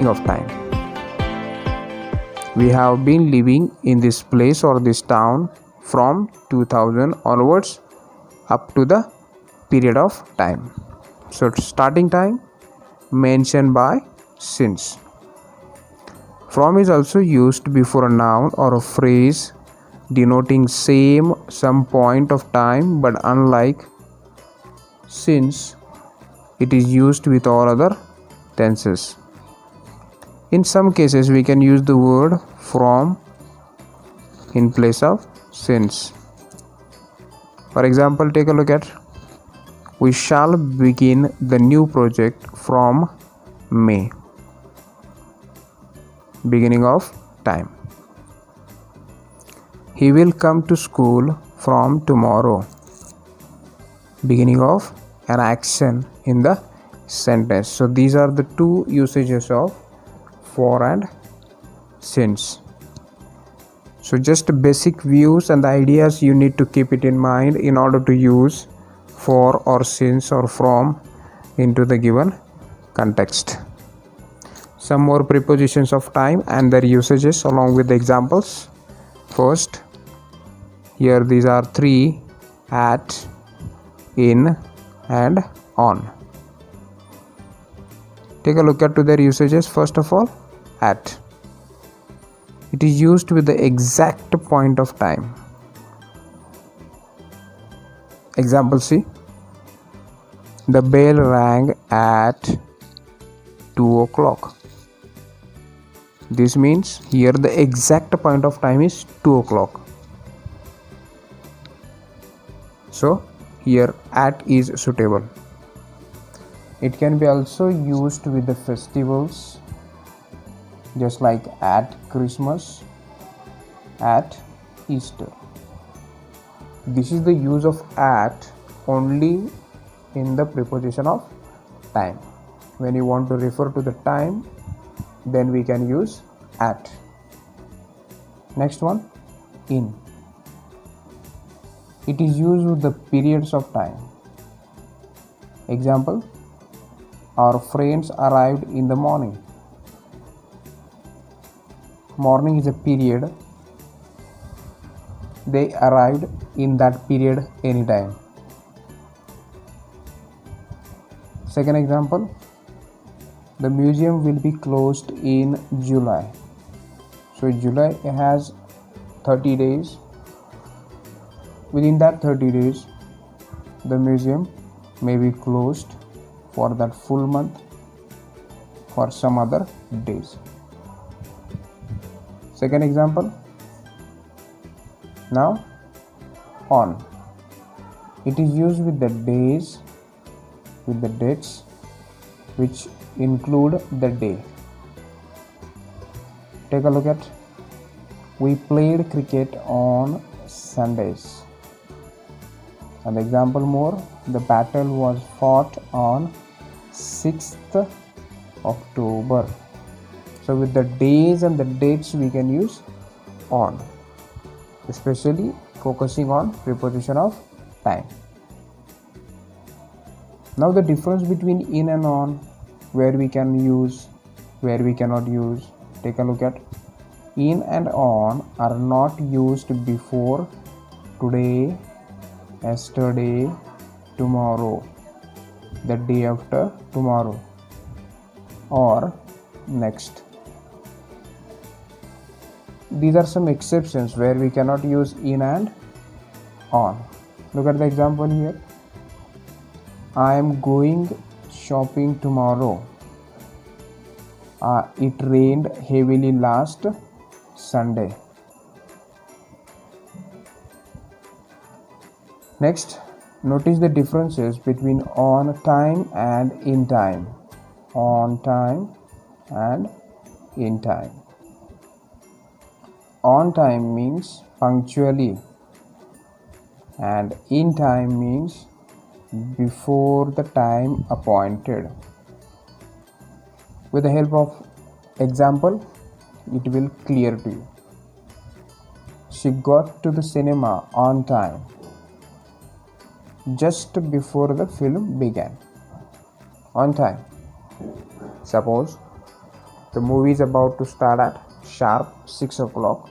beginning of time. We have been living in this place or this town from 2000 onwards up to the period of time. So starting time mentioned by since. From is also used before a noun or a phrase denoting some point of time, but unlike since, it is used with all other tenses. In some cases we can use the word from in place of since. For example, take a look at we shall begin the new project from May. Beginning of time. He will come to school from tomorrow. Beginning of an action in the sentence. So these are the two usages of for and since. So just basic views and the ideas you need to keep it in mind in order to use for or since or from into the given context. Some more prepositions of time and their usages along with the examples. First, here these are three: at, in, and on. Take a look at to their usages. First of all, at. It is used with the exact point of time. Example C. The bell rang at 2 o'clock. This means here the exact point of time is 2 o'clock. So here at is suitable. It can be also used with the festivals, just like at Christmas, at Easter. This is the use of at only in the preposition of time. When you want to refer to the time, then we can use at. Next one, in. It is used with the periods of time. Example, our friends arrived in the morning. Morning is a period. They arrived in that period anytime. Second example, the museum will be closed in July. So July has 30 days. Within that 30 days, the museum may be closed for that full month for some other days. Second example, now on. It is used with the days, with the dates which include the day. Take a look at, we played cricket on Sundays. And example more, the battle was fought on 6th October. So with the days and the dates we can use on, especially focusing on preposition of time. Now the difference between in and on, where we can use, where we cannot use. Take a look at, in and on are not used before today, yesterday, tomorrow, the day after tomorrow, or next. These are some exceptions where we cannot use in and on. Look at the example here. I am going shopping tomorrow. It rained heavily last Sunday. Next, notice the differences between on time and in time. On time and in time. On time means punctually, and in time means before the time appointed. With the help of example, it will clear to you. She got to the cinema on time, just before the film began. On time. Suppose The movie is about to start at sharp 6 o'clock,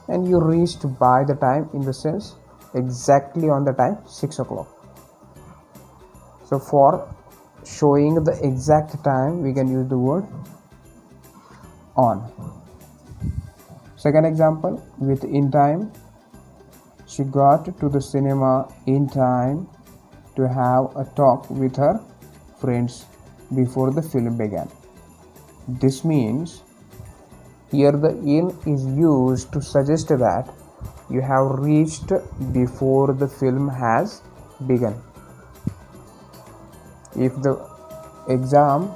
and you reached by the time, in the sense exactly on the time 6 o'clock. So for showing the exact time, we can use the word on. Second example, with in time. She got to the cinema in time to have a talk with her friends before the film began. This means here the in is used to suggest that you have reached before the film has begun. If the exam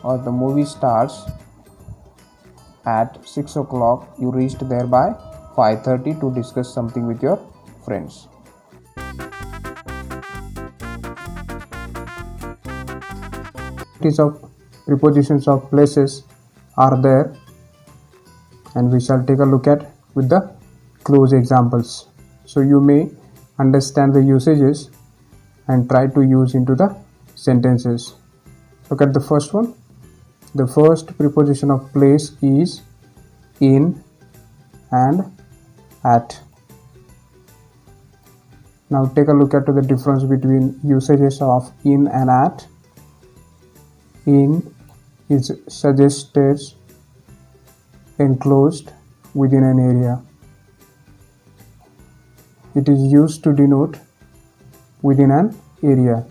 or the movie starts at 6 o'clock, you reached there by 5:30 to discuss something with your friends. Of prepositions of places are there, and we shall take a look at with the close examples, so you may understand the usages and try to use into the sentences. Look at the first one. The first preposition of place is in and at. Now take a look at the difference between usages of in and at. In is suggested enclosed within an area. It is used to denote within an area.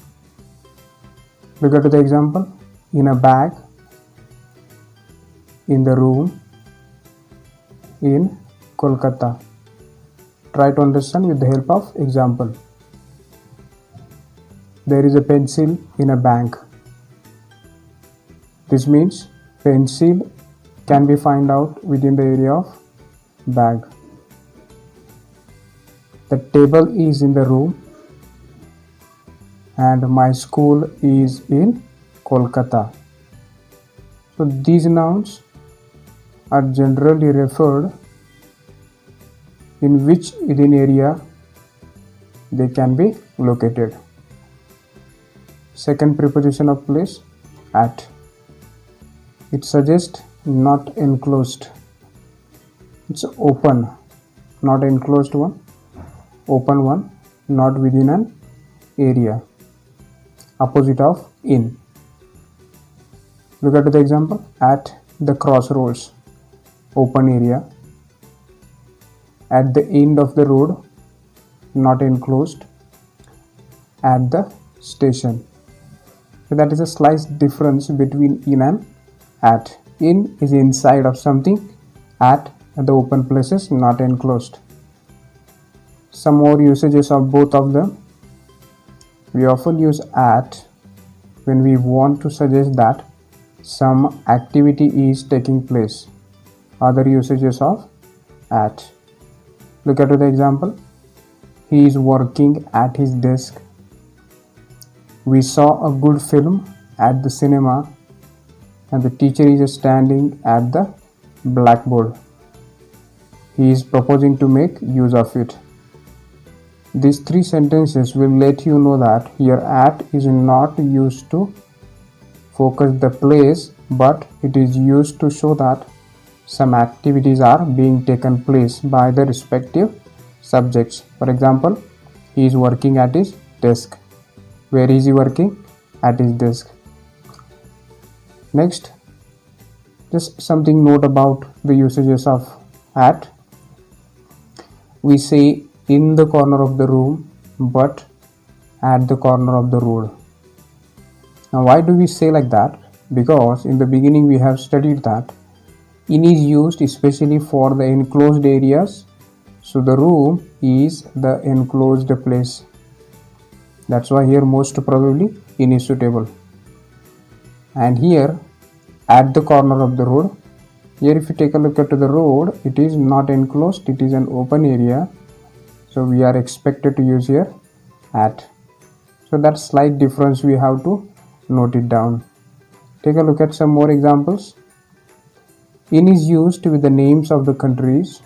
Look at the example. In a bag, in the room, in Kolkata. Try to understand with the help of example. There is a pencil in a bag. This means pencil can be found out within the area of bag. The table is in the room, and my school is in Kolkata. So these nouns are generally referred in which within area they can be located. Second preposition of place, at. It suggests not enclosed. It's open, not enclosed one, open one, not within an area. Opposite of in. Look at the example. At the crossroads, open area. At the end of the road, not enclosed. At the station. So that is a slight difference between in and at. In is inside of something. At the open places, not enclosed. Some more usages of both of them. We often use at when we want to suggest that some activity is taking place. Other usages of at. Look at the example. He is working at his desk. We saw a good film at the cinema, and the teacher is standing at the blackboard. He is proposing to make use of it. These three sentences will let you know that here at is not used to focus the place, but it is used to show that some activities are being taken place by the respective subjects. For example, he is working at his desk. Where is he working? At his desk. Next, just something note about the usages of at. We say in the corner of the room, but at the corner of the road. Now why do we say like that? Because in the beginning we have studied that in is used especially for the enclosed areas. So the room is the enclosed place. That's why here most probably in is suitable. And here at the corner of the road, here if you take a look at the road, it is not enclosed, it is an open area. So we are expected to use here at. So that slight difference we have to note it down. Take a look at some more examples. In is used with the names of the countries.